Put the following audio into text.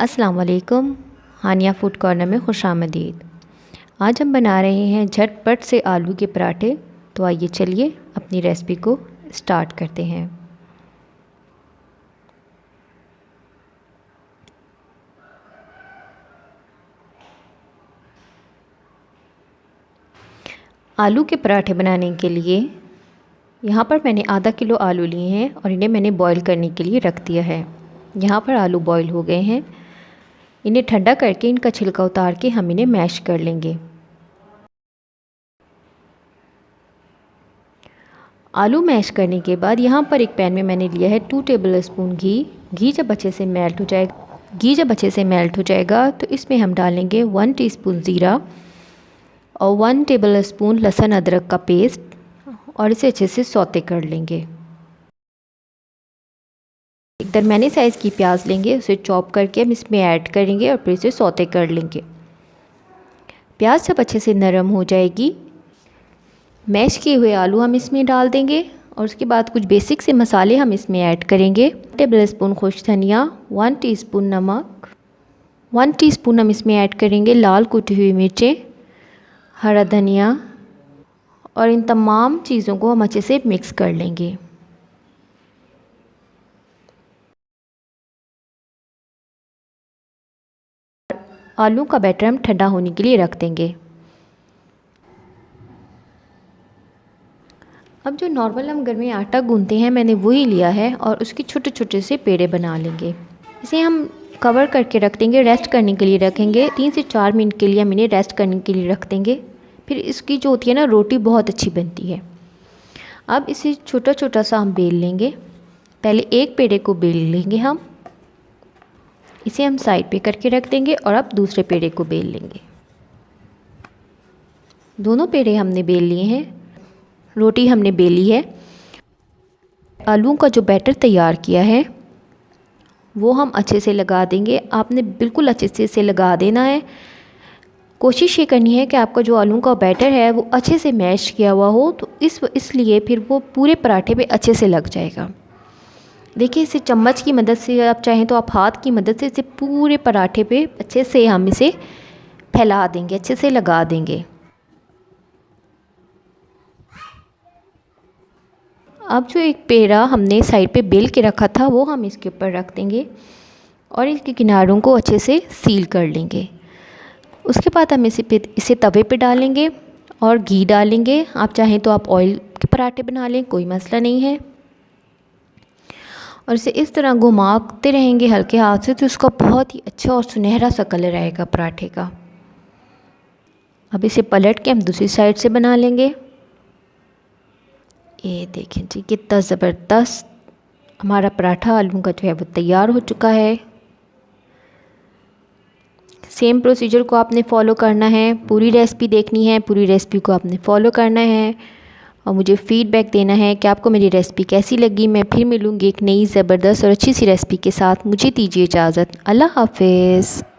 अस्सलाम वालेकुम। हानिया food corner में खुशामदीद। आज हम बना रहे हैं झटपट से आलू के पराठे। तो आइए चलिए अपनी रेसिपी को स्टार्ट करते हैं। आलू के पराठे बनाने के लिए यहाँ पर मैंने आधा किलो आलू लिए हैं और इन्हें मैंने बॉईल करने के लिए रख दिया है। यहाँ पर आलू बॉईल हो गए हैं। इन्हें ठंडा करके इनका छिलका उतार के हम इन्हें मैश कर लेंगे। आलू मैश करने के बाद यहाँ पर एक पैन में मैंने लिया है 2 टेबल स्पून घी। घी जब अच्छे से मेल्ट हो जाएगा तो इसमें हम डालेंगे 1 टीस्पून ज़ीरा और 1 टेबल स्पून लहसुन अदरक का पेस्ट और इसे अच्छे से सौते कर लेंगे। एक दरमियाने साइज़ की प्याज लेंगे, उसे चॉप करके हम इसमें ऐड करेंगे और फिर इसे सौते कर लेंगे। प्याज जब अच्छे से नरम हो जाएगी, मैश किए हुए आलू हम इसमें डाल देंगे और उसके बाद कुछ बेसिक से मसाले हम इसमें ऐड करेंगे। टेबल स्पून खुश धनिया, 1 टीस्पून नमक, 1 टीस्पून हम इसमें ऐड करेंगे लाल कुटी हुई मिर्चें, हरा धनिया और इन तमाम चीज़ों को हम अच्छे से मिक्स कर लेंगे। आलू का बैटर हम ठंडा होने के लिए रख देंगे। अब जो नॉर्मल हम घर में आटा गूंथते हैं मैंने वही लिया है और उसके छोटे छोटे से पेड़े बना लेंगे। इसे हम कवर करके रख देंगे, रेस्ट करने के लिए रखेंगे। 3 से 4 मिनट के लिए हम इन्हें रेस्ट करने के लिए रख देंगे। फिर इसकी जो होती है ना रोटी बहुत अच्छी बनती है। अब इसे छोटा छोटा सा हम बेल लेंगे। पहले एक पेड़े को बेल लेंगे हम, इसे हम साइड पे करके रख देंगे और अब दूसरे पेड़े को बेल लेंगे। दोनों पेड़े हमने बेल लिए हैं, रोटी हमने बेली है। आलू का जो बैटर तैयार किया है वो हम अच्छे से लगा देंगे। आपने बिल्कुल अच्छे से इसे लगा देना है। कोशिश ये करनी है कि आपका जो आलू का बैटर है वो अच्छे से मैश किया हुआ हो, तो इसलिए फिर वो पूरे पराठे पे अच्छे से लग जाएगा। देखिए इसे चम्मच की मदद से, आप चाहें तो आप हाथ की मदद से इसे पूरे पराठे पे अच्छे से हम इसे फैला देंगे, अच्छे से लगा देंगे। अब जो एक पेड़ा हमने साइड पे बेल के रखा था वो हम इसके ऊपर रख देंगे और इसके किनारों को अच्छे से सील कर लेंगे। उसके बाद हम इसे तवे पे डालेंगे और घी डालेंगे। आप चाहें तो आप ऑयल के पराठे बना लें, कोई मसला नहीं है। और इसे इस तरह घुमाते रहेंगे हल्के हाथ से, तो उसका बहुत ही अच्छा और सुनहरा सा कलर आएगा पराठे का। अब इसे पलट के हम दूसरी साइड से बना लेंगे। ये देखें जी कितना ज़बरदस्त हमारा पराठा आलू का जो है वो तैयार हो चुका है। सेम प्रोसीजर को आपने फॉलो करना है, पूरी रेसिपी देखनी है, पूरी रेसिपी को आपने फॉलो करना है और मुझे फ़ीडबैक देना है कि आपको मेरी रेसिपी कैसी लगी। मैं फिर मिलूँगी एक नई ज़बरदस्त और अच्छी सी रेसिपी के साथ। मुझे दीजिए इजाज़त। अल्लाह हाफ़िज़।